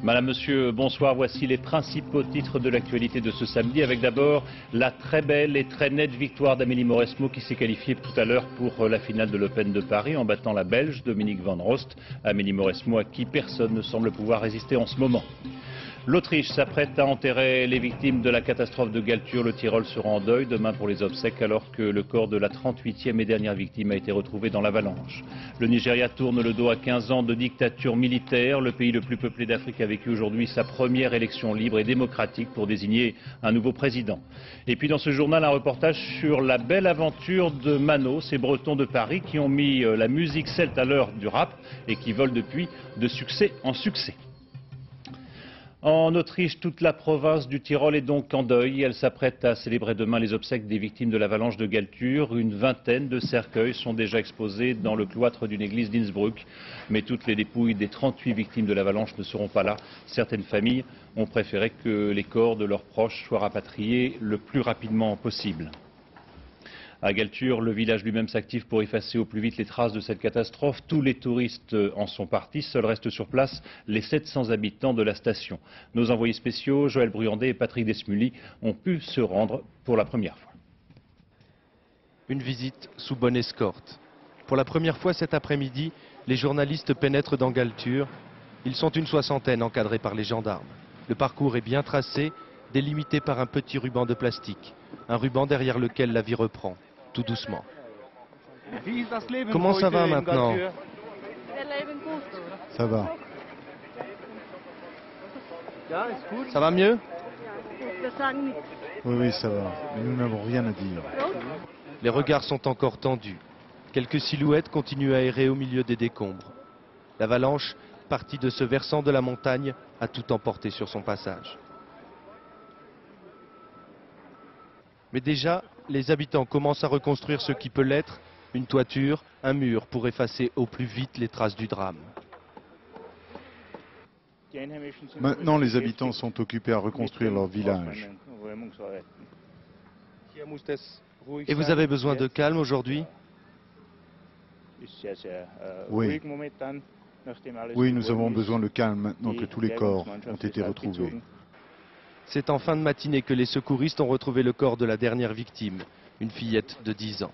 Madame, Monsieur, bonsoir. Voici les principaux titres de l'actualité de ce samedi, avec d'abord la très belle et très nette victoire d'Amélie Mauresmo qui s'est qualifiée tout à l'heure pour la finale de l'Open de Paris en battant la Belge Dominique Van Rost. Amélie Mauresmo à qui personne ne semble pouvoir résister en ce moment. L'Autriche s'apprête à enterrer les victimes de la catastrophe de Galtur. Le Tyrol sera en deuil demain pour les obsèques alors que le corps de la 38e et dernière victime a été retrouvé dans l'avalanche. Le Nigeria tourne le dos à 15 ans de dictature militaire. Le pays le plus peuplé d'Afrique a vécu aujourd'hui sa première élection libre et démocratique pour désigner un nouveau président. Et puis dans ce journal, un reportage sur la belle aventure de Mano, ces Bretons de Paris qui ont mis la musique celte à l'heure du rap et qui volent depuis de succès en succès. En Autriche, toute la province du Tyrol est donc en deuil. Elle s'apprête à célébrer demain les obsèques des victimes de l'avalanche de Galtur. Une vingtaine de cercueils sont déjà exposés dans le cloître d'une église d'Innsbruck. Mais toutes les dépouilles des 38 victimes de l'avalanche ne seront pas là. Certaines familles ont préféré que les corps de leurs proches soient rapatriés le plus rapidement possible. À Galtur, le village lui-même s'active pour effacer au plus vite les traces de cette catastrophe. Tous les touristes en sont partis. Seuls restent sur place les 700 habitants de la station. Nos envoyés spéciaux, Joël Bruyandet et Patrick Desmully, ont pu se rendre pour la première fois. Une visite sous bonne escorte. Pour la première fois cet après-midi, les journalistes pénètrent dans Galtur. Ils sont une soixantaine encadrés par les gendarmes. Le parcours est bien tracé, délimité par un petit ruban de plastique. Un ruban derrière lequel la vie reprend. Tout doucement. Comment ça va maintenant? Ça va. Ça va mieux? Oui, ça va. Mais nous n'avons rien à dire. Les regards sont encore tendus. Quelques silhouettes continuent à errer au milieu des décombres. L'avalanche, partie de ce versant de la montagne, a tout emporté sur son passage. Mais déjà, les habitants commencent à reconstruire ce qui peut l'être, une toiture, un mur pour effacer au plus vite les traces du drame. Maintenant, les habitants sont occupés à reconstruire leur village. Et vous avez besoin de calme aujourd'hui? Oui. Oui, nous avons besoin de calme maintenant que tous les corps ont été retrouvés. C'est en fin de matinée que les secouristes ont retrouvé le corps de la dernière victime, une fillette de 10 ans.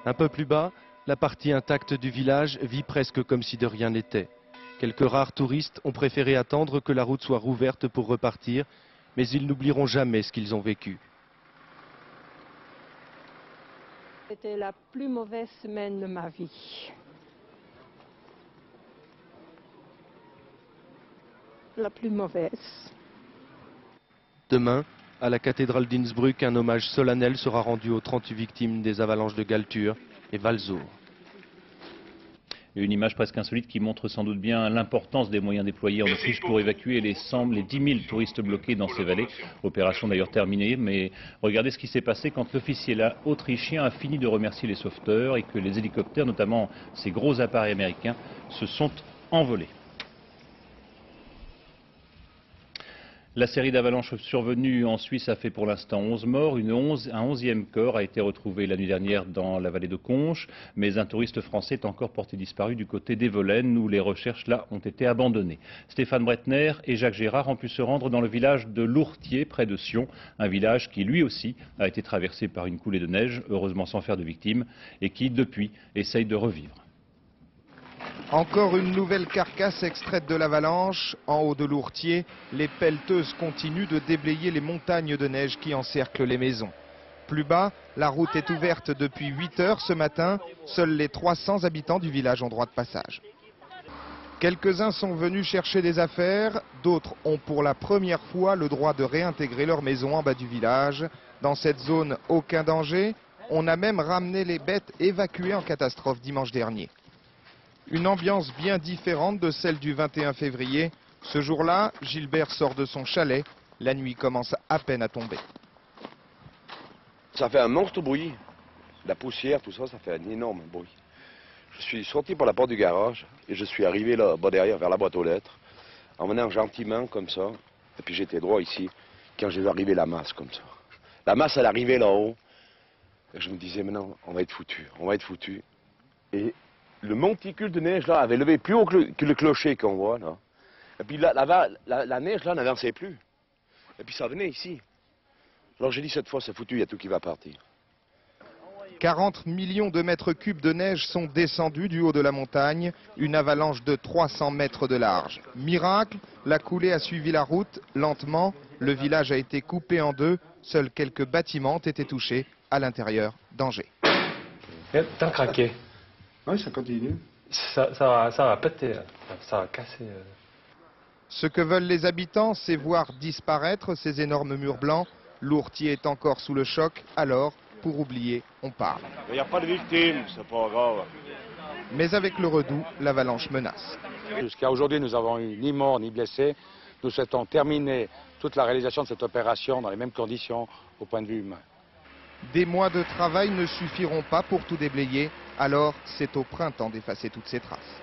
Un peu plus bas, la partie intacte du village vit presque comme si de rien n'était. Quelques rares touristes ont préféré attendre que la route soit rouverte pour repartir, mais ils n'oublieront jamais ce qu'ils ont vécu. C'était la plus mauvaise semaine de ma vie. La plus mauvaise. Demain, à la cathédrale d'Innsbruck, un hommage solennel sera rendu aux 38 victimes des avalanches de Galtur et Walsur. Une image presque insolite qui montre sans doute bien l'importance des moyens déployés en Autriche pour évacuer les 10 000 touristes bloqués dans ces vallées. Opération d'ailleurs terminée, mais regardez ce qui s'est passé quand l'officier autrichien a fini de remercier les sauveteurs et que les hélicoptères, notamment ces gros appareils américains, se sont envolés. La série d'avalanches survenues en Suisse a fait pour l'instant 11 morts. Un 11e corps a été retrouvé la nuit dernière dans la vallée de Conches, mais un touriste français est encore porté disparu du côté d'Evelène, où les recherches là ont été abandonnées. Stéphane Bretner et Jacques Gérard ont pu se rendre dans le village de Lourtier, près de Sion, un village qui lui aussi a été traversé par une coulée de neige, heureusement sans faire de victimes, et qui depuis essaye de revivre. Encore une nouvelle carcasse extraite de l'avalanche. En haut de Lourtier, les pelleteuses continuent de déblayer les montagnes de neige qui encerclent les maisons. Plus bas, la route est ouverte depuis 8 heures ce matin. Seuls les 300 habitants du village ont droit de passage. Quelques-uns sont venus chercher des affaires. D'autres ont pour la première fois le droit de réintégrer leur maison en bas du village. Dans cette zone, aucun danger. On a même ramené les bêtes évacuées en catastrophe dimanche dernier. Une ambiance bien différente de celle du 21 février. Ce jour-là, Gilbert sort de son chalet. La nuit commence à peine à tomber. Ça fait un monstre bruit. La poussière, tout ça, ça fait un énorme bruit. Je suis sorti par la porte du garage et je suis arrivé là-bas derrière, vers la boîte aux lettres, en venant gentiment comme ça. Et puis j'étais droit ici, quand j'ai arrivé la masse comme ça. La masse, elle arrivait là-haut. Et je me disais, maintenant, on va être foutu, on va être foutu. Et le monticule de neige, là, avait levé plus haut que le clocher qu'on voit, là. Et puis la neige, là, n'avançait plus. Et puis ça venait ici. Alors j'ai dit, cette fois, c'est foutu, il y a tout qui va partir. 40 millions de mètres cubes de neige sont descendus du haut de la montagne, une avalanche de 300 mètres de large. Miracle, la coulée a suivi la route lentement, le village a été coupé en deux, seuls quelques bâtiments ont été touchés, à l'intérieur, danger. T'as craqué. Oui, ça continue. Ça va péter, ça va casser. Ce que veulent les habitants, c'est voir disparaître ces énormes murs blancs. L'Ourtier est encore sous le choc, alors, pour oublier, on parle. Il n'y a pas de victimes, c'est pas grave. Mais avec le Redoux, l'avalanche menace. Jusqu'à aujourd'hui, nous n'avons eu ni mort ni blessés. Nous souhaitons terminer toute la réalisation de cette opération dans les mêmes conditions au point de vue humain. Des mois de travail ne suffiront pas pour tout déblayer, alors c'est au printemps d'effacer toutes ces traces.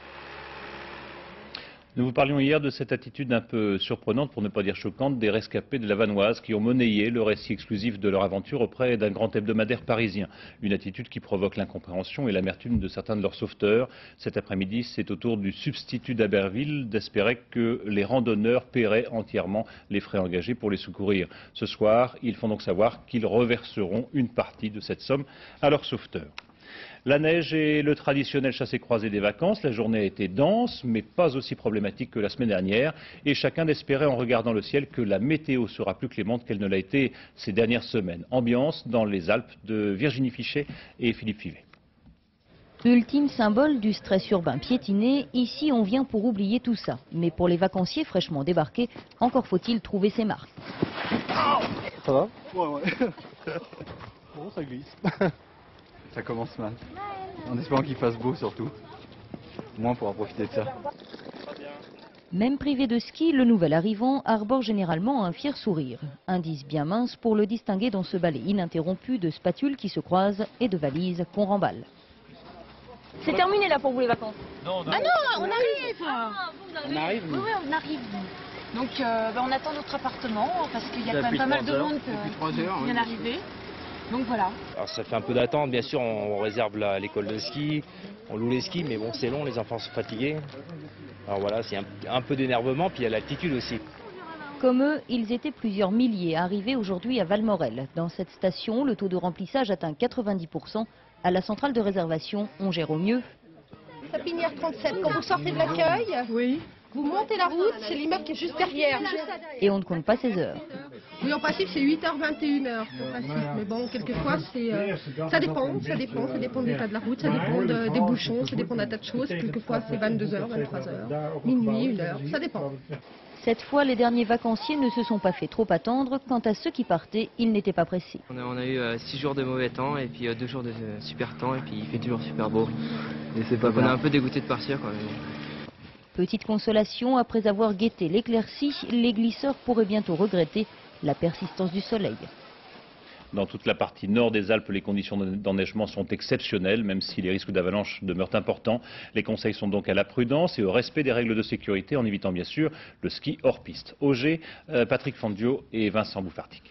Nous vous parlions hier de cette attitude un peu surprenante, pour ne pas dire choquante, des rescapés de la Vanoise qui ont monnayé le récit exclusif de leur aventure auprès d'un grand hebdomadaire parisien. Une attitude qui provoque l'incompréhension et l'amertume de certains de leurs sauveteurs. Cet après-midi, c'est au tour du substitut d'Aberville d'espérer que les randonneurs paieraient entièrement les frais engagés pour les secourir. Ce soir, ils font donc savoir qu'ils reverseront une partie de cette somme à leurs sauveteurs. La neige est le traditionnel chassé-croisé des vacances. La journée a été dense, mais pas aussi problématique que la semaine dernière. Et chacun espérait en regardant le ciel que la météo sera plus clémente qu'elle ne l'a été ces dernières semaines. Ambiance dans les Alpes de Virginie Fichet et Philippe Fivet. Ultime symbole du stress urbain piétiné, ici on vient pour oublier tout ça. Mais pour les vacanciers fraîchement débarqués, encore faut-il trouver ses marques. Ça va? Ouais. Bon, ça glisse. Ça commence mal. En espérant qu'il fasse beau surtout. Au moins on pourra profiter de ça. Même privé de ski, le nouvel arrivant arbore généralement un fier sourire. Indice bien mince pour le distinguer dans ce balai ininterrompu de spatules qui se croisent et de valises qu'on remballe. C'est terminé là pour vous les vacances? Non, on arrive. On arrive, nous. Oui, on arrive. Donc on attend notre appartement parce qu'il y a quand même pas mal de monde qui vient d'arriver. Donc voilà. Alors ça fait un peu d'attente, bien sûr, on réserve l'école de ski, on loue les skis, mais bon c'est long, les enfants sont fatigués. Alors voilà, c'est un peu d'énervement, puis il y a l'altitude aussi. Comme eux, ils étaient plusieurs milliers arrivés aujourd'hui à Valmorel. Dans cette station, le taux de remplissage atteint 90%. À la centrale de réservation, on gère au mieux. Sapinière 37, quand vous sortez de l'accueil, oui. Vous montez la route, c'est l'immeuble qui est juste derrière. Et on ne compte pas ses heures. Oui, en principe, c'est 8h, 21h. Mais bon, quelquefois, ça dépend de l'état de la route, ça dépend des bouchons, ça dépend d'un tas de choses. Quelquefois, c'est 22h, 23h, minuit, 1h, ça dépend. Cette fois, les derniers vacanciers ne se sont pas fait trop attendre. Quant à ceux qui partaient, ils n'étaient pas pressés. On a eu 6 jours de mauvais temps et puis 2 jours de super temps et puis il fait toujours super beau. Et c'est pas on est un peu dégoûté de partir quand même. Petite consolation, après avoir guetté l'éclaircie, les glisseurs pourraient bientôt regretter la persistance du soleil. Dans toute la partie nord des Alpes, les conditions d'enneigement sont exceptionnelles, même si les risques d'avalanche demeurent importants. Les conseils sont donc à la prudence et au respect des règles de sécurité, en évitant bien sûr le ski hors piste. Auger, Patrick Fandio et Vincent Bouffartic.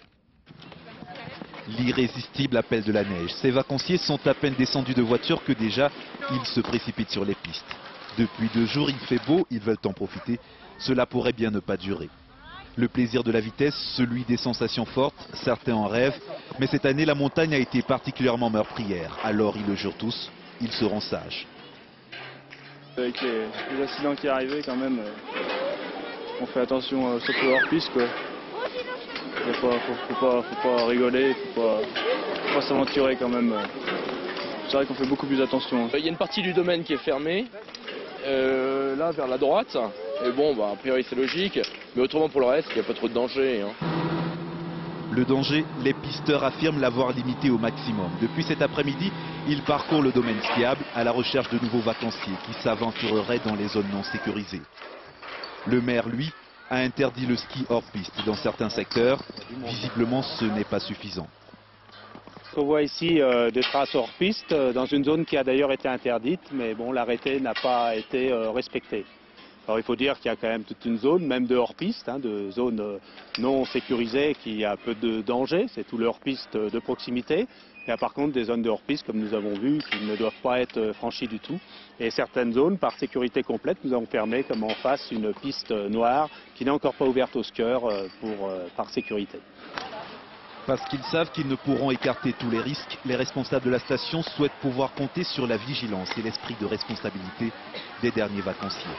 L'irrésistible appel de la neige. Ces vacanciers sont à peine descendus de voiture que déjà, ils se précipitent sur les pistes. Depuis 2 jours, il fait beau, ils veulent en profiter. Cela pourrait bien ne pas durer. Le plaisir de la vitesse, celui des sensations fortes, certains en rêvent. Mais cette année, la montagne a été particulièrement meurtrière. Alors, ils le jurent tous, ils seront sages. Avec les accidents qui arrivaient, quand même, on fait attention, surtout hors piste, quoi. Faut pas rigoler, faut pas s'aventurer quand même. C'est vrai qu'on fait beaucoup plus attention. Il y a une partie du domaine qui est fermée, là vers la droite. Et bon, a priori c'est logique, mais autrement pour le reste, il n'y a pas trop de danger. Le danger, les pisteurs affirment l'avoir limité au maximum. Depuis cet après-midi, ils parcourent le domaine skiable à la recherche de nouveaux vacanciers qui s'aventureraient dans les zones non sécurisées. Le maire, lui, a interdit le ski hors piste dans certains secteurs. Visiblement, ce n'est pas suffisant. On voit ici des traces hors piste dans une zone qui a d'ailleurs été interdite, mais bon, l'arrêté n'a pas été respecté. Alors il faut dire qu'il y a quand même toute une zone, même de hors-piste, de zone non sécurisée qui a peu de danger, c'est tout le hors-piste de proximité. Il y a par contre des zones de hors-piste, comme nous avons vu, qui ne doivent pas être franchies du tout. Et certaines zones, par sécurité complète, nous avons fermé, comme en face, une piste noire qui n'est encore pas ouverte aux skieurs par sécurité. Parce qu'ils savent qu'ils ne pourront écarter tous les risques, les responsables de la station souhaitent pouvoir compter sur la vigilance et l'esprit de responsabilité des derniers vacanciers.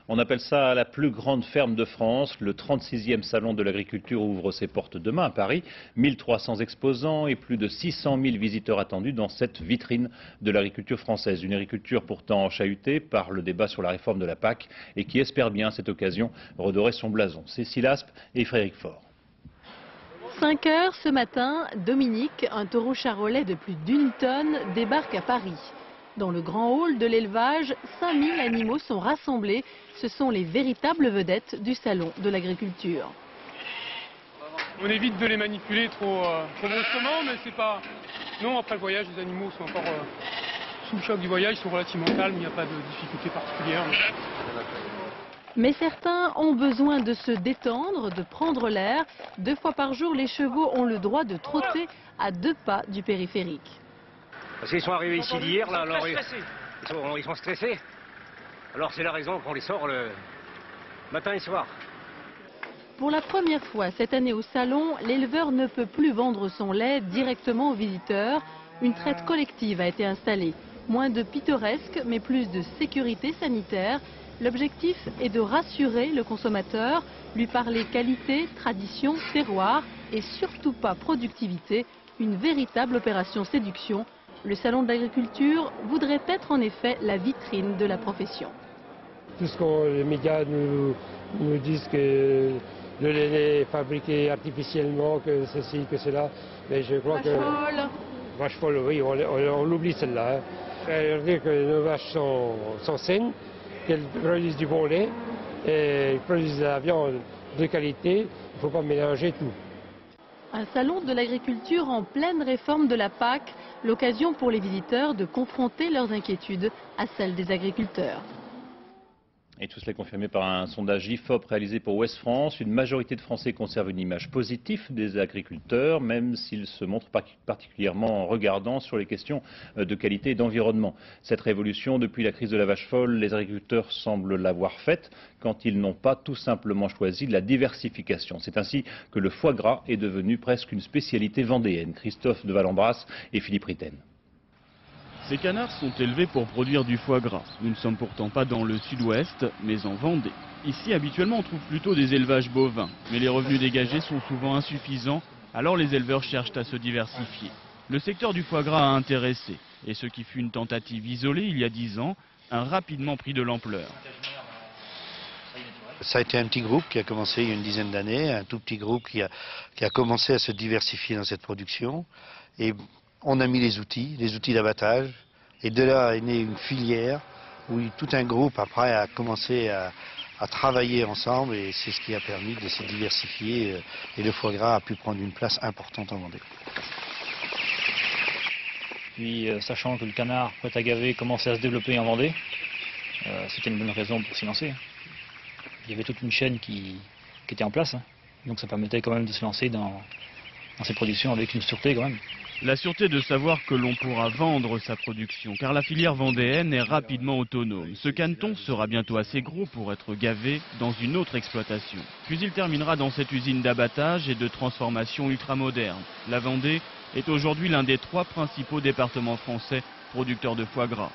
On appelle ça la plus grande ferme de France. Le 36e salon de l'agriculture ouvre ses portes demain à Paris. 1300 exposants et plus de 600 000 visiteurs attendus dans cette vitrine de l'agriculture française. Une agriculture pourtant chahutée par le débat sur la réforme de la PAC et qui espère bien à cette occasion redorer son blason. Cécile Aspe et Frédéric Faure. 5 heures ce matin, Dominique, un taureau charolais de plus d'1 tonne, débarque à Paris. Dans le grand hall de l'élevage, 5000 animaux sont rassemblés. Ce sont les véritables vedettes du salon de l'agriculture. On évite de les manipuler trop brusquement, mais c'est pas... Non, après le voyage, les animaux sont encore sous le choc du voyage, ils sont relativement calmes, il n'y a pas de difficulté particulière. Mais certains ont besoin de se détendre, de prendre l'air. 2 fois par jour, les chevaux ont le droit de trotter à 2 pas du périphérique. Parce qu'ils sont arrivés ici d'hier, là, alors ils sont stressés. Alors c'est la raison qu'on les sort le matin et soir. Pour la première fois cette année au salon, l'éleveur ne peut plus vendre son lait directement aux visiteurs. Une traite collective a été installée. Moins de pittoresque, mais plus de sécurité sanitaire. L'objectif est de rassurer le consommateur, lui parler qualité, tradition, terroir et surtout pas productivité. Une véritable opération séduction. Le salon de l'agriculture voudrait être en effet la vitrine de la profession. Tout ce que les médias nous disent que le lait est fabriqué artificiellement, que ceci, que cela, mais je crois que... Vache folle, oui, on l'oublie celle-là. Ça veut dire que nos vaches sont saines, qu'elles produisent du bon lait, et produisent de la viande de qualité, il ne faut pas mélanger tout. Un salon de l'agriculture en pleine réforme de la PAC, l'occasion pour les visiteurs de confronter leurs inquiétudes à celles des agriculteurs. Et tout cela est confirmé par un sondage IFOP réalisé pour Ouest France. Une majorité de Français conserve une image positive des agriculteurs, même s'ils se montrent particulièrement regardants sur les questions de qualité et d'environnement. Cette révolution, depuis la crise de la vache folle, les agriculteurs semblent l'avoir faite quand ils n'ont pas tout simplement choisi la diversification. C'est ainsi que le foie gras est devenu presque une spécialité vendéenne. Christophe de Valembras et Philippe Ritten. Ces canards sont élevés pour produire du foie gras. Nous ne sommes pourtant pas dans le sud-ouest, mais en Vendée. Ici, habituellement, on trouve plutôt des élevages bovins. Mais les revenus dégagés sont souvent insuffisants, alors les éleveurs cherchent à se diversifier. Le secteur du foie gras a intéressé. Et ce qui fut une tentative isolée il y a 10 ans, a rapidement pris de l'ampleur. Ça a été un petit groupe qui a commencé il y a une dizaine d'années, un tout petit groupe qui a commencé à se diversifier dans cette production. Et on a mis les outils d'abattage, et de là est née une filière où tout un groupe après a commencé à travailler ensemble, et c'est ce qui a permis de se diversifier, et le foie gras a pu prendre une place importante en Vendée. Puis sachant que le canard prêt à gaver commençait à se développer en Vendée, c'était une bonne raison pour s'y lancer. Il y avait toute une chaîne qui était en place, donc ça permettait quand même de se lancer dans ces productions avec une sûreté quand même. La sûreté de savoir que l'on pourra vendre sa production, car la filière vendéenne est rapidement autonome. Ce caneton sera bientôt assez gros pour être gavé dans une autre exploitation. Puis il terminera dans cette usine d'abattage et de transformation ultramoderne. La Vendée est aujourd'hui l'un des 3 principaux départements français producteurs de foie gras.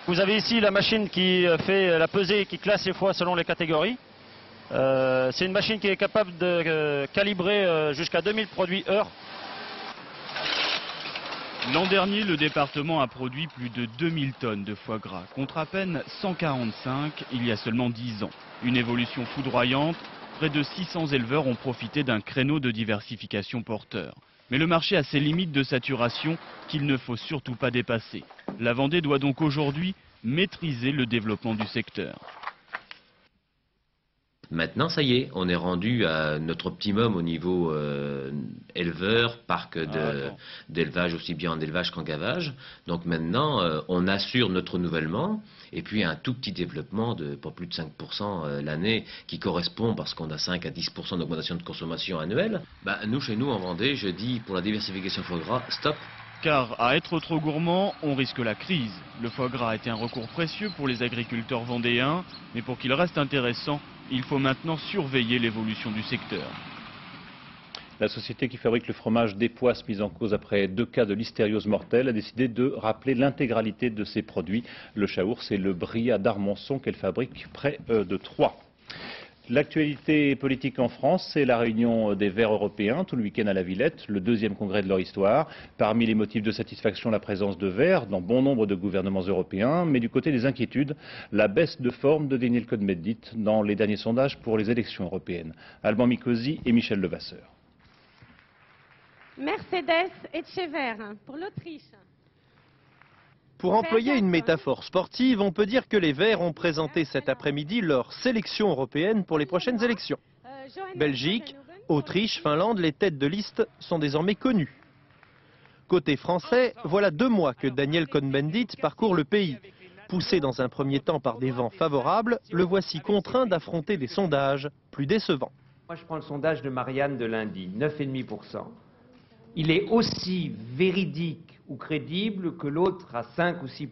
Vous avez ici la machine qui fait la pesée, qui classe les foies selon les catégories. C'est une machine qui est capable de calibrer jusqu'à 2000 produits heure. L'an dernier, le département a produit plus de 2000 tonnes de foie gras, contre à peine 145 il y a seulement 10 ans. Une évolution foudroyante, près de 600 éleveurs ont profité d'un créneau de diversification porteur. Mais le marché a ses limites de saturation qu'il ne faut surtout pas dépasser. La Vendée doit donc aujourd'hui maîtriser le développement du secteur. Maintenant, ça y est, on est rendu à notre optimum au niveau éleveur, parc d'élevage, aussi bien en élevage qu'en gavage. Donc maintenant, on assure notre renouvellement et puis un tout petit développement de pas plus de 5% l'année qui correspond parce qu'on a 5 à 10% d'augmentation de consommation annuelle. Nous, chez nous, en Vendée, je dis pour la diversification foie gras, stop. Car à être trop gourmand, on risque la crise. Le foie gras a été un recours précieux pour les agriculteurs vendéens, mais pour qu'il reste intéressant, il faut maintenant surveiller l'évolution du secteur. La société qui fabrique le fromage des Poisses, mise en cause après 2 cas de listériose mortelle, a décidé de rappeler l'intégralité de ses produits. Le chaours et le bria d'Armançon qu'elle fabrique près de Troyes. L'actualité politique en France, c'est la réunion des Verts européens tout le week-end à la Villette, le 2e congrès de leur histoire. Parmi les motifs de satisfaction, la présence de Verts dans bon nombre de gouvernements européens, mais du côté des inquiétudes, la baisse de forme de Daniel Cohn-Bendit dans les derniers sondages pour les élections européennes. Alban Mikosi et Michel Levasseur. Mercedes et Tchever pour l'Autriche. Pour employer une métaphore sportive, on peut dire que les Verts ont présenté cet après-midi leur sélection européenne pour les prochaines élections. Belgique, Autriche, Finlande, les têtes de liste sont désormais connues. Côté français, voilà 2 mois que Daniel Cohn-Bendit parcourt le pays. Poussé dans un premier temps par des vents favorables, le voici contraint d'affronter des sondages plus décevants. Moi je prends le sondage de Marianne de lundi, 9,5%. Il est aussi véridique ou crédible que l'autre à 5 ou 6%.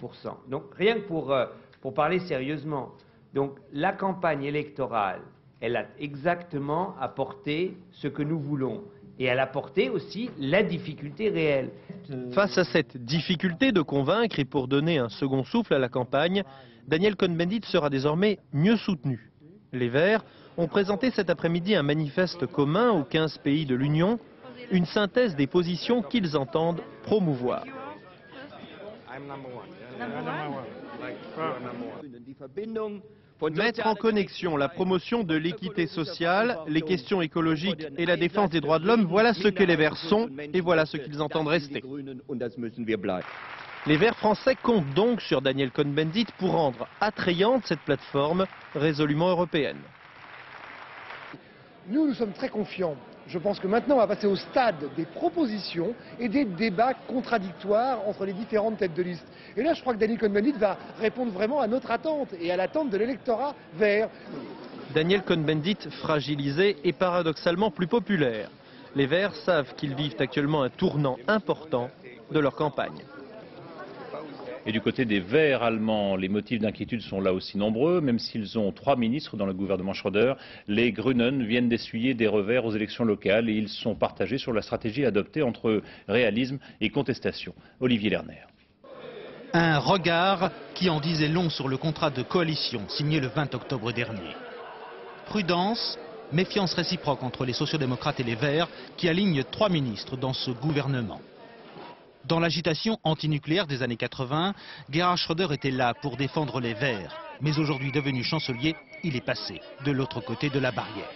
Donc rien que pour parler sérieusement. Donc la campagne électorale, elle a exactement apporté ce que nous voulons. Et elle a apporté aussi la difficulté réelle. Face à cette difficulté de convaincre et pour donner un second souffle à la campagne, Daniel Cohn-Bendit sera désormais mieux soutenu. Les Verts ont présenté cet après-midi un manifeste commun aux 15 pays de l'Union, une synthèse des positions qu'ils entendent promouvoir. Mettre en connexion la promotion de l'équité sociale, les questions écologiques et la défense des droits de l'homme, voilà ce que les Verts sont et voilà ce qu'ils entendent rester. Les Verts français comptent donc sur Daniel Cohn-Bendit pour rendre attrayante cette plateforme résolument européenne. Nous sommes très confiants. Je pense que maintenant on va passer au stade des propositions et des débats contradictoires entre les différentes têtes de liste. Et là je crois que Daniel Cohn-Bendit va répondre vraiment à notre attente et à l'attente de l'électorat vert. Daniel Cohn-Bendit fragilisé et paradoxalement plus populaire. Les Verts savent qu'ils vivent actuellement un tournant important de leur campagne. Et du côté des Verts allemands, les motifs d'inquiétude sont là aussi nombreux. Même s'ils ont 3 ministres dans le gouvernement Schröder, les Grünen viennent d'essuyer des revers aux élections locales et ils sont partagés sur la stratégie adoptée entre réalisme et contestation. Olivier Lerner. Un regard qui en disait long sur le contrat de coalition signé le 20 octobre dernier. Prudence, méfiance réciproque entre les sociodémocrates et les Verts qui alignent 3 ministres dans ce gouvernement. Dans l'agitation antinucléaire des années 80, Gerhard Schröder était là pour défendre les Verts. Mais aujourd'hui devenu chancelier, il est passé de l'autre côté de la barrière.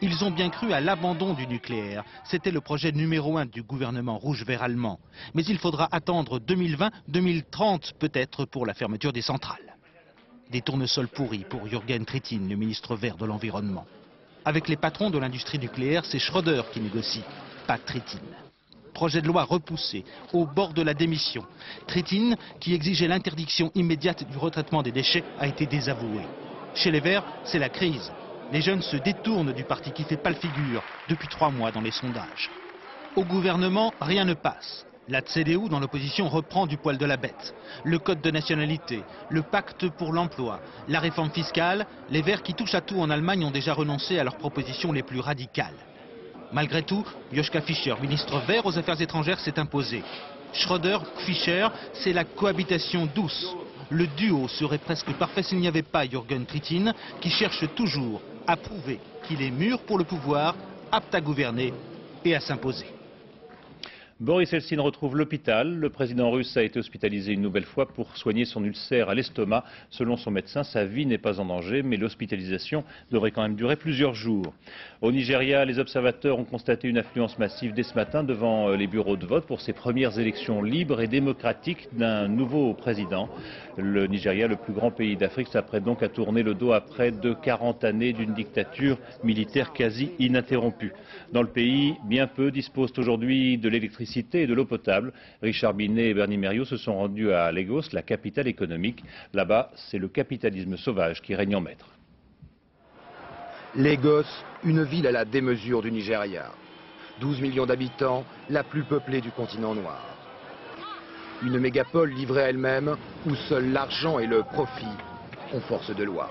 Ils ont bien cru à l'abandon du nucléaire. C'était le projet numéro 1 du gouvernement rouge-vert allemand. Mais il faudra attendre 2020-2030 peut-être pour la fermeture des centrales. Des tournesols pourris pour Jürgen Trittin, le ministre vert de l'Environnement. Avec les patrons de l'industrie nucléaire, c'est Schröder qui négocie, pas Trittin. Projet de loi repoussé, au bord de la démission. Trittin, qui exigeait l'interdiction immédiate du retraitement des déchets, a été désavoué. Chez les Verts, c'est la crise. Les jeunes se détournent du parti qui fait pâle figure depuis 3 mois dans les sondages. Au gouvernement, rien ne passe. La CDU, dans l'opposition, reprend du poil de la bête. Le code de nationalité, le pacte pour l'emploi, la réforme fiscale, les Verts qui touchent à tout en Allemagne ont déjà renoncé à leurs propositions les plus radicales. Malgré tout, Joschka Fischer, ministre vert aux Affaires étrangères, s'est imposé. Schröder-Fischer, c'est la cohabitation douce. Le duo serait presque parfait s'il n'y avait pas Jürgen Trittin, qui cherche toujours à prouver qu'il est mûr pour le pouvoir, apte à gouverner et à s'imposer. Boris Eltsine retrouve l'hôpital. Le président russe a été hospitalisé une nouvelle fois pour soigner son ulcère à l'estomac. Selon son médecin, sa vie n'est pas en danger, mais l'hospitalisation devrait quand même durer plusieurs jours. Au Nigeria, les observateurs ont constaté une affluence massive dès ce matin devant les bureaux de vote pour ces premières élections libres et démocratiques d'un nouveau président. Le Nigeria, le plus grand pays d'Afrique, s'apprête donc à tourner le dos à près de 40 années d'une dictature militaire quasi ininterrompue. Dans le pays, bien peu disposent aujourd'hui de l'électricité et de l'eau potable. Richard Binet et Bernie Mériot se sont rendus à Lagos, la capitale économique. Là-bas, c'est le capitalisme sauvage qui règne en maître. Lagos, une ville à la démesure du Nigeria. 12 millions d'habitants, la plus peuplée du continent noir. Une mégapole livrée à elle-même, où seul l'argent et le profit ont force de loi.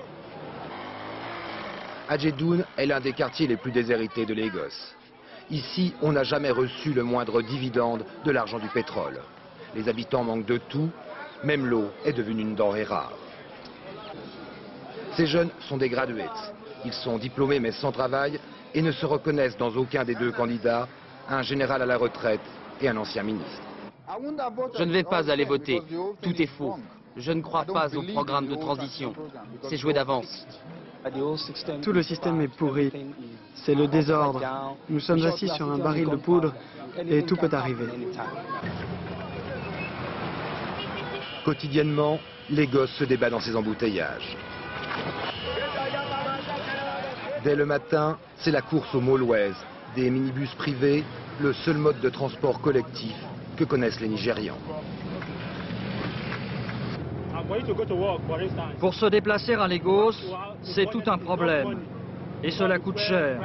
Ajegun est l'un des quartiers les plus déshérités de Lagos. Ici, on n'a jamais reçu le moindre dividende de l'argent du pétrole. Les habitants manquent de tout, même l'eau est devenue une denrée rare. Ces jeunes sont des graduates. Ils sont diplômés mais sans travail et ne se reconnaissent dans aucun des deux candidats, un général à la retraite et un ancien ministre. Je ne vais pas aller voter. Tout est faux. Je ne crois pas au programme de transition. C'est joué d'avance. Tout le système est pourri. C'est le désordre. Nous sommes assis sur un baril de poudre et tout peut arriver. Quotidiennement, Lagos se débat dans ses embouteillages. Dès le matin, c'est la course aux Molwez, des minibus privés, le seul mode de transport collectif que connaissent les Nigérians. Pour se déplacer à Lagos, c'est tout un problème. Et cela coûte cher.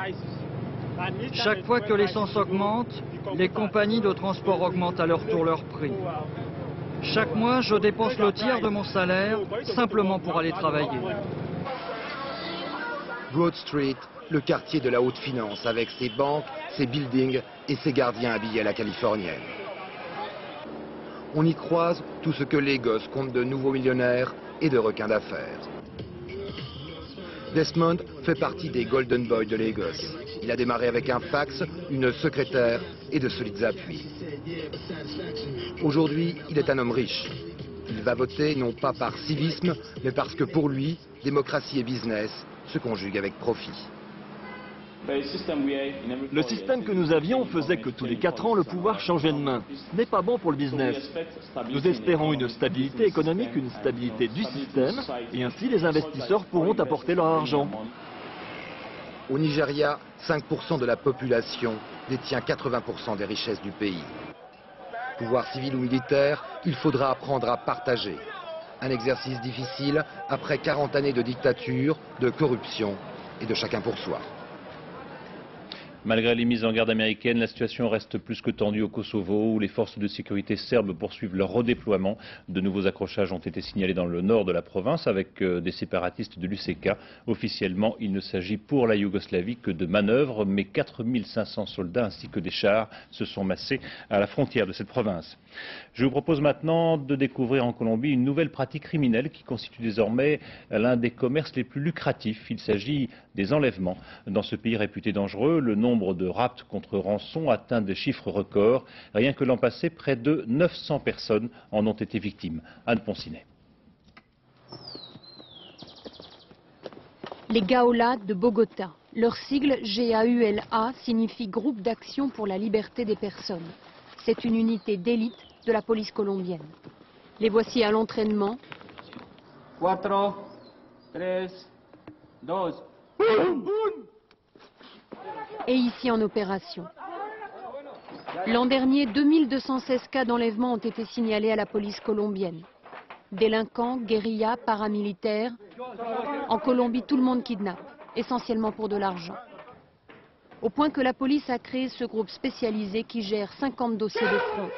Chaque fois que l'essence augmente, les compagnies de transport augmentent à leur tour leur prix. Chaque mois, je dépense le tiers de mon salaire simplement pour aller travailler. Broad Street, le quartier de la haute finance, avec ses banques, ses buildings et ses gardiens habillés à la californienne. On y croise tout ce que Lagos compte de nouveaux millionnaires et de requins d'affaires. Desmond fait partie des Golden Boys de Lagos. Il a démarré avec un fax, une secrétaire et de solides appuis. Aujourd'hui, il est un homme riche. Il va voter non pas par civisme, mais parce que pour lui, démocratie et business se conjuguent avec profit. Le système que nous avions faisait que tous les 4 ans, le pouvoir changeait de main. Ce n'est pas bon pour le business. Nous espérons une stabilité économique, une stabilité du système, et ainsi les investisseurs pourront apporter leur argent. Au Nigeria, 5% de la population détient 80% des richesses du pays. Pouvoir civil ou militaire, il faudra apprendre à partager. Un exercice difficile après 40 années de dictature, de corruption et de chacun pour soi. Malgré les mises en garde américaines, la situation reste plus que tendue au Kosovo, où les forces de sécurité serbes poursuivent leur redéploiement. De nouveaux accrochages ont été signalés dans le nord de la province avec des séparatistes de l'UÇK. Officiellement, il ne s'agit pour la Yougoslavie que de manœuvres, mais 4500 soldats ainsi que des chars se sont massés à la frontière de cette province. Je vous propose maintenant de découvrir en Colombie une nouvelle pratique criminelle qui constitue désormais l'un des commerces les plus lucratifs. Il s'agit des enlèvements. Dans ce pays réputé dangereux, le nombre de rapts contre rançon atteint des chiffres records. Rien que l'an passé, près de 900 personnes en ont été victimes. Anne Poncinet. Les Gaolas de Bogota. Leur sigle GAULA signifie Groupe d'action pour la liberté des personnes. C'est une unité d'élite de la police colombienne. Les voici à l'entraînement. 4, 3, 2. Et ici en opération. L'an dernier, 2216 cas d'enlèvement ont été signalés à la police colombienne. Délinquants, guérillas, paramilitaires. En Colombie, tout le monde kidnappe, essentiellement pour de l'argent. Au point que la police a créé ce groupe spécialisé qui gère 50 dossiers de fraude.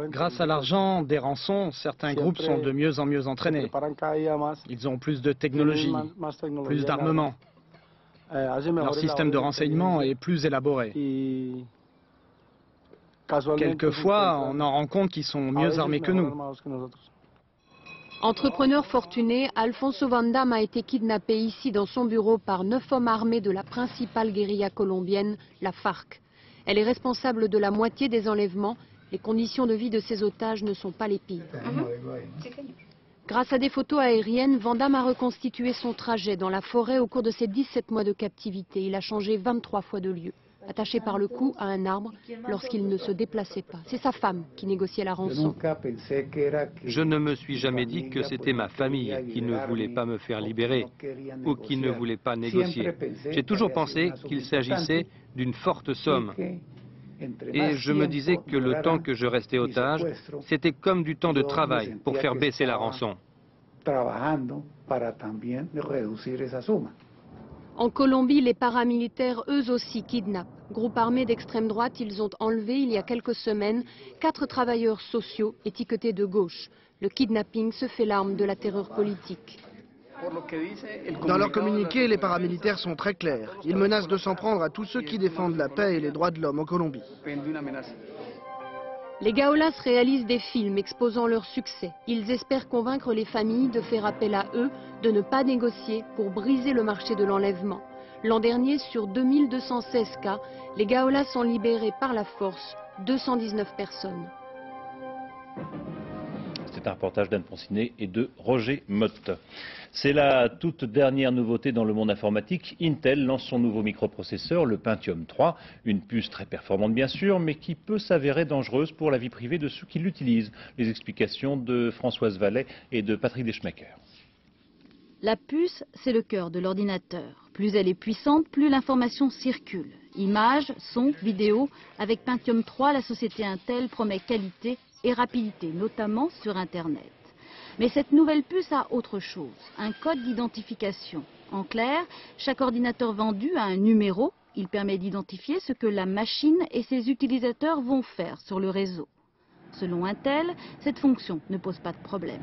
Grâce à l'argent des rançons, certains groupes sont de mieux en mieux entraînés. Ils ont plus de technologie, plus d'armement. Leur système de renseignement est plus élaboré. Quelquefois, on en rend compte qu'ils sont mieux armés que nous. Entrepreneur fortuné, Alfonso Van Damme a été kidnappé ici dans son bureau par 9 hommes armés de la principale guérilla colombienne, la FARC. Elle est responsable de la moitié des enlèvements. Les conditions de vie de ses otages ne sont pas les pires. Grâce à des photos aériennes, Van Damme a reconstitué son trajet dans la forêt au cours de ses 17 mois de captivité. Il a changé 23 fois de lieu, attaché par le cou à un arbre lorsqu'il ne se déplaçait pas. C'est sa femme qui négociait la rançon. Je ne me suis jamais dit que c'était ma famille qui ne voulait pas me faire libérer ou qui ne voulait pas négocier. J'ai toujours pensé qu'il s'agissait d'une forte somme. Et je me disais que le temps que je restais otage, c'était comme du temps de travail pour faire baisser la rançon. En Colombie, les paramilitaires, eux aussi, kidnappent. Groupe armé d'extrême droite, ils ont enlevé, il y a quelques semaines, 4 travailleurs sociaux étiquetés de gauche. Le kidnapping se fait l'arme de la terreur politique. Dans leur communiqué, les paramilitaires sont très clairs. Ils menacent de s'en prendre à tous ceux qui défendent la paix et les droits de l'homme en Colombie. Les Gaolas réalisent des films exposant leur succès. Ils espèrent convaincre les familles de faire appel à eux, de ne pas négocier pour briser le marché de l'enlèvement. L'an dernier, sur 2216 cas, les Gaolas ont libéré par la force 219 personnes. C'est un reportage d'Anne Poncinet et de Roger Motte. C'est la toute dernière nouveauté dans le monde informatique. Intel lance son nouveau microprocesseur, le Pentium 3. Une puce très performante bien sûr, mais qui peut s'avérer dangereuse pour la vie privée de ceux qui l'utilisent. Les explications de Françoise Vallet et de Patrick Deschmaker. La puce, c'est le cœur de l'ordinateur. Plus elle est puissante, plus l'information circule. Images, sons, vidéos. Avec Pentium 3, la société Intel promet qualité et rapidité, notamment sur Internet. Mais cette nouvelle puce a autre chose, un code d'identification. En clair, chaque ordinateur vendu a un numéro. Il permet d'identifier ce que la machine et ses utilisateurs vont faire sur le réseau. Selon Intel, cette fonction ne pose pas de problème.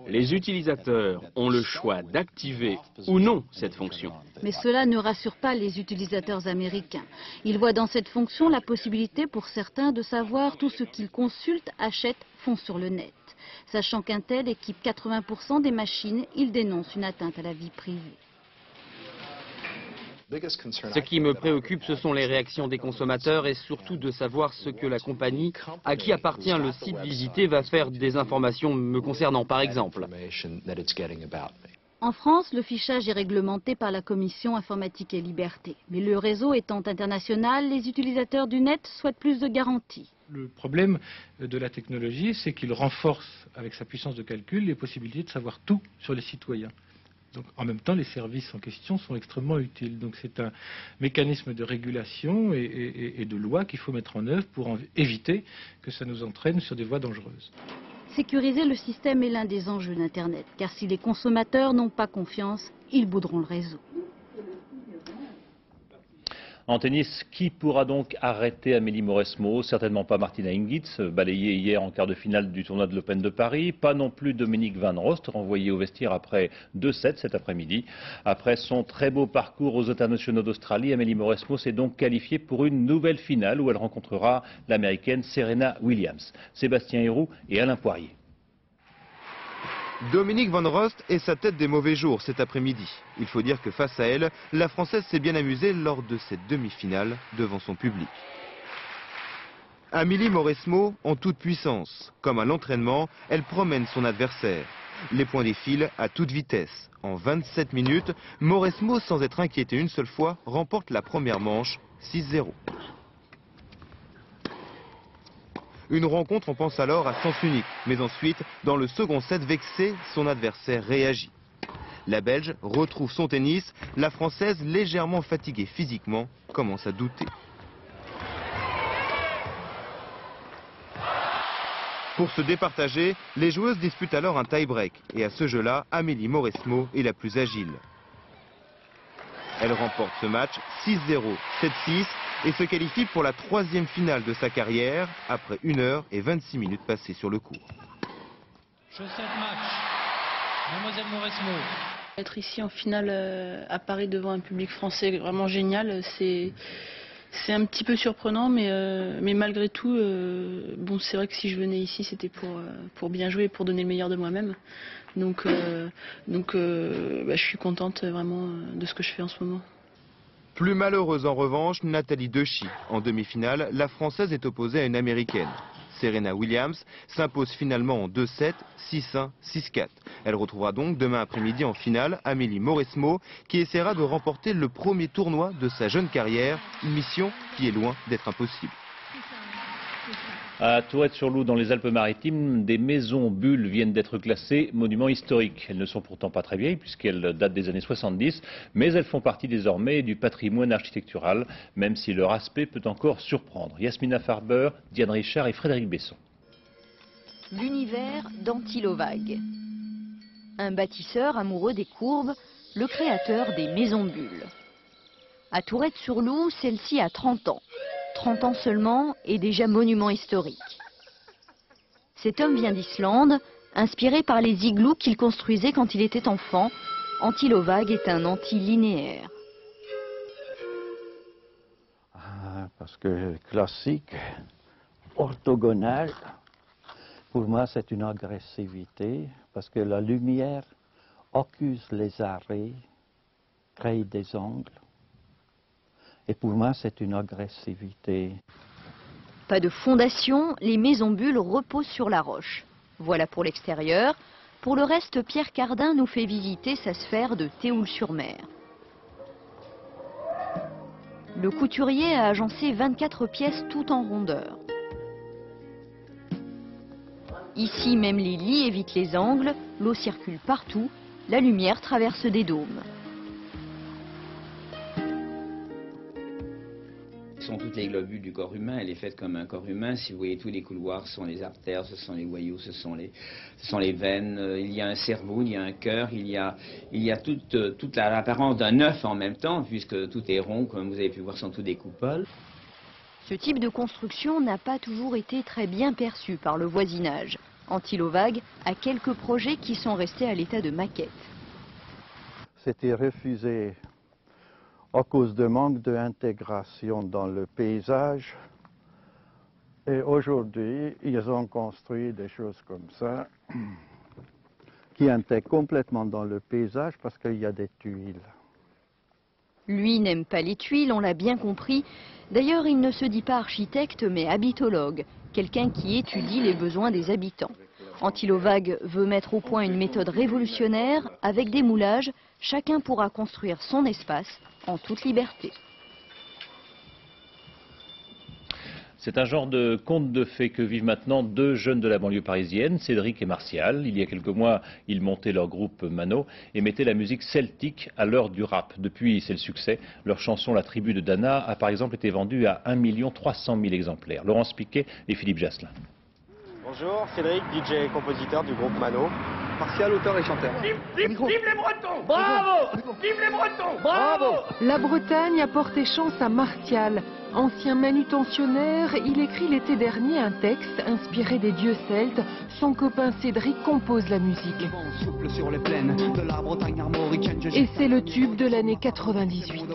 Les utilisateurs ont le choix d'activer ou non cette fonction. Mais cela ne rassure pas les utilisateurs américains. Ils voient dans cette fonction la possibilité pour certains de savoir tout ce qu'ils consultent, achètent, font sur le net. Sachant qu'Intel équipe 80% des machines, ils dénoncent une atteinte à la vie privée. Ce qui me préoccupe, ce sont les réactions des consommateurs et surtout de savoir ce que la compagnie à qui appartient le site visité va faire des informations me concernant, par exemple. En France, le fichage est réglementé par la Commission informatique et liberté. Mais le réseau étant international, les utilisateurs du net souhaitent plus de garanties. Le problème de la technologie, c'est qu'il renforce, avec sa puissance de calcul, les possibilités de savoir tout sur les citoyens. Donc, en même temps, les services en question sont extrêmement utiles. Donc c'est un mécanisme de régulation et de loi qu'il faut mettre en œuvre pour éviter que ça nous entraîne sur des voies dangereuses. Sécuriser le système est l'un des enjeux d'Internet, car si les consommateurs n'ont pas confiance, ils bouderont le réseau. En tennis, qui pourra donc arrêter Amélie Mauresmo? Certainement pas Martina Hingis, balayée hier en quart de finale du tournoi de l'Open de Paris. Pas non plus Dominique Van Rost, renvoyé au vestiaire après 2-7 cet après-midi. Après son très beau parcours aux internationaux d'Australie, Amélie Mauresmo s'est donc qualifiée pour une nouvelle finale où elle rencontrera l'américaine Serena Williams. Sébastien Héroux et Alain Poirier. Dominique Van Rost est sa tête des mauvais jours cet après-midi. Il faut dire que face à elle, la Française s'est bien amusée lors de cette demi-finale devant son public. Amélie Mauresmo en toute puissance. Comme à l'entraînement, elle promène son adversaire. Les points défilent à toute vitesse. En 27 minutes, Mauresmo, sans être inquiétée une seule fois, remporte la première manche 6-0. Une rencontre, on pense alors à sens unique. Mais ensuite, dans le second set vexé, son adversaire réagit. La Belge retrouve son tennis. La Française, légèrement fatiguée physiquement, commence à douter. Pour se départager, les joueuses disputent alors un tie-break. Et à ce jeu-là, Amélie Mauresmo est la plus agile. Elle remporte ce match 6-0, 7-6 et se qualifie pour la 3e finale de sa carrière après 1 heure et 26 minutes passées sur le court. Chaussette match, Mademoiselle Mauresmo. Être ici en finale à Paris devant un public français vraiment génial, c'est C'est un petit peu surprenant, mais malgré tout, bon, c'est vrai que si je venais ici, c'était pour bien jouer et pour donner le meilleur de moi-même. Donc, je suis contente vraiment de ce que je fais en ce moment. Plus malheureuse en revanche, Nathalie Dechy. En demi-finale, la Française est opposée à une Américaine. Serena Williams s'impose finalement en 2-7, 6-1, 6-4. Elle retrouvera donc demain après-midi en finale Amélie Mauresmo qui essaiera de remporter le premier tournoi de sa jeune carrière, une mission qui est loin d'être impossible. À Tourette-sur-Loup, dans les Alpes-Maritimes, des maisons bulles viennent d'être classées monuments historiques. Elles ne sont pourtant pas très vieilles puisqu'elles datent des années 70, mais elles font partie désormais du patrimoine architectural, même si leur aspect peut encore surprendre. Yasmina Farber, Diane Richard et Frédéric Besson. L'univers d'Antilovag. Un bâtisseur amoureux des courbes, le créateur des maisons bulles. À Tourette-sur-Loup, celle-ci a 30 ans. 30 ans seulement et déjà monument historique. Cet homme vient d'Islande, inspiré par les igloos qu'il construisait quand il était enfant. Antilovag est un antilinéaire. Parce que classique, orthogonal, pour moi c'est une agressivité, parce que la lumière accuse les arrêts, crée des angles. Et pour moi, c'est une agressivité. Pas de fondation, les maisons bulles reposent sur la roche. Voilà pour l'extérieur. Pour le reste, Pierre Cardin nous fait visiter sa sphère de Théoul-sur-Mer. Le couturier a agencé 24 pièces tout en rondeur. Ici, même les lits évitent les angles, l'eau circule partout, la lumière traverse des dômes. Ce sont toutes les globules du corps humain, elle est faite comme un corps humain. Si vous voyez tous les couloirs, ce sont les artères, ce sont les voyous, ce sont les veines. Il y a un cerveau, il y a un cœur, il y a toute l'apparence d'un œuf en même temps, puisque tout est rond, comme vous avez pu voir, ce sont tous des coupoles. Ce type de construction n'a pas toujours été très bien perçu par le voisinage. Antilovag a quelques projets qui sont restés à l'état de maquette. C'était refusé à cause de manque d'intégration dans le paysage. Et aujourd'hui, ils ont construit des choses comme ça, qui intègrent complètement dans le paysage parce qu'il y a des tuiles. Lui n'aime pas les tuiles, on l'a bien compris. D'ailleurs, il ne se dit pas architecte, mais habitologue, quelqu'un qui étudie les besoins des habitants. Antilovag veut mettre au point une méthode révolutionnaire. Avec des moulages, chacun pourra construire son espace en toute liberté. C'est un genre de conte de fées que vivent maintenant deux jeunes de la banlieue parisienne, Cédric et Martial. Il y a quelques mois, ils montaient leur groupe Mano et mettaient la musique celtique à l'heure du rap. Depuis, c'est le succès. Leur chanson La tribu de Dana a par exemple été vendue à 1 300 000 exemplaires. Laurence Piquet et Philippe Jasselin. Bonjour, Cédric, DJ et compositeur du groupe Mano. Martial, auteur et chanteur. Vive les Bretons! Bravo! Vive les Bretons! Bravo! La Bretagne a porté chance à Martial. Ancien manutentionnaire, il écrit l'été dernier un texte inspiré des dieux celtes. Son copain Cédric compose la musique. Et c'est le tube de l'année 98.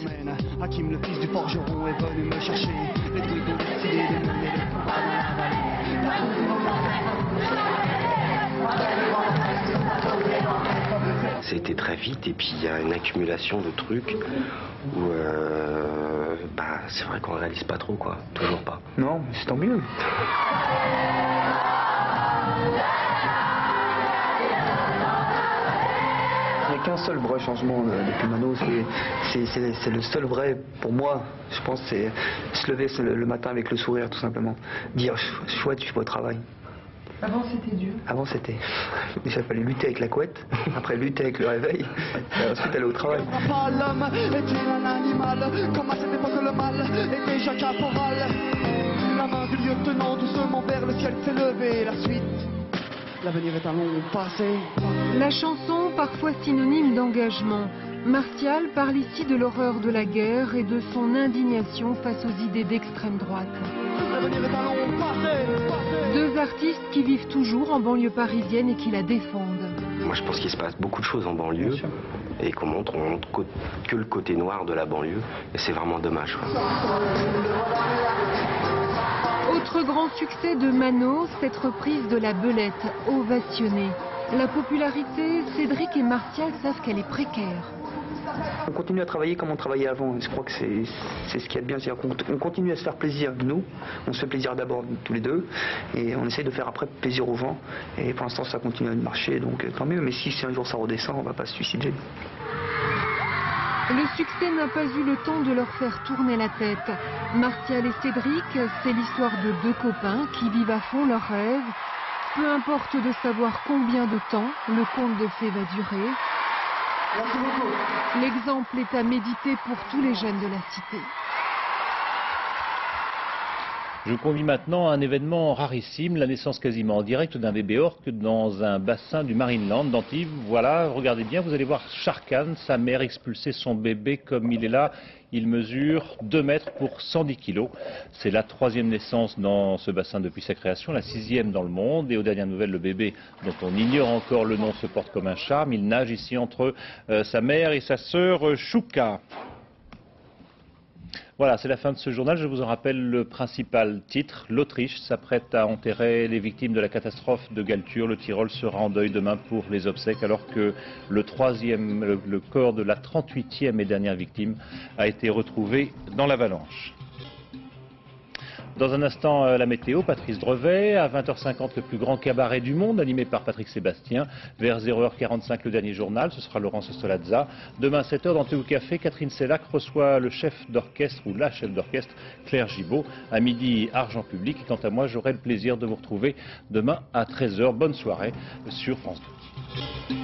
Hakim, le fils du forgeron, est venu me chercher. Les druides ont décidé de mener le combat dans la vallée. C'était très vite et puis il y a une accumulation de trucs où c'est vrai qu'on réalise pas trop quoi, toujours pas. Non, mais c'est tant mieux. Il n'y a qu'un seul vrai changement depuis Mano, c'est le seul vrai pour moi, je pense, c'est se lever le matin avec le sourire tout simplement. Dire chouette, je suis au travail. Avant c'était dur. Avant c'était. Déjà il fallait lutter avec la couette, après lutter avec le réveil, et ensuite aller au travail. L'homme est un animal, comme à cette époque le mal est déjà caporal. La main du lieutenant doucement vers le ciel s'est levée, la suite. L'avenir est un long passé. La chanson, parfois synonyme d'engagement. Martial parle ici de l'horreur de la guerre et de son indignation face aux idées d'extrême droite. L'avenir est un long passé. Deux artistes qui vivent toujours en banlieue parisienne et qui la défendent. Moi je pense qu'il se passe beaucoup de choses en banlieue et qu'on montre que le côté noir de la banlieue, et c'est vraiment dommage, quoi. Autre grand succès de Mano, cette reprise de la belette, ovationnée. La popularité, Cédric et Martial savent qu'elle est précaire. On continue à travailler comme on travaillait avant. Je crois que c'est ce qu'il y a de bien. On continue à se faire plaisir, nous. On se fait plaisir d'abord tous les deux. Et on essaye de faire après plaisir aux gens. Et pour l'instant, ça continue à marcher. Donc tant mieux. Mais si un jour ça redescend, on ne va pas se suicider. Le succès n'a pas eu le temps de leur faire tourner la tête. Martial et Cédric, c'est l'histoire de deux copains qui vivent à fond leurs rêves. Peu importe de savoir combien de temps le conte de fées va durer. L'exemple est à méditer pour tous les jeunes de la cité. Je vous convie maintenant à un événement rarissime, la naissance quasiment en direct d'un bébé orque dans un bassin du Marineland d'Antibes. Voilà, regardez bien, vous allez voir Sharkan, sa mère, expulser son bébé comme il est là. Il mesure 2 mètres pour 110 kilos. C'est la 3e naissance dans ce bassin depuis sa création, la 6e dans le monde. Et aux dernières nouvelles, le bébé, dont on ignore encore le nom, se porte comme un charme. Il nage ici entre sa mère et sa sœur Chouka. Voilà, c'est la fin de ce journal. Je vous en rappelle le principal titre. L'Autriche s'apprête à enterrer les victimes de la catastrophe de Galtur. Le Tyrol sera en deuil demain pour les obsèques, alors que le corps de la 38e et dernière victime a été retrouvé dans l'avalanche. Dans un instant, la météo, Patrice Drevet. À 20h50, le plus grand cabaret du monde, animé par Patrick Sébastien. Vers 0h45, le dernier journal, ce sera Laurence Stolazza. Demain, à 7h, dans Théo Café, Catherine Sellac reçoit le chef d'orchestre, ou la chef d'orchestre, Claire Gibault. À midi, Argent Public. Quant à moi, j'aurai le plaisir de vous retrouver demain à 13h. Bonne soirée sur France 2.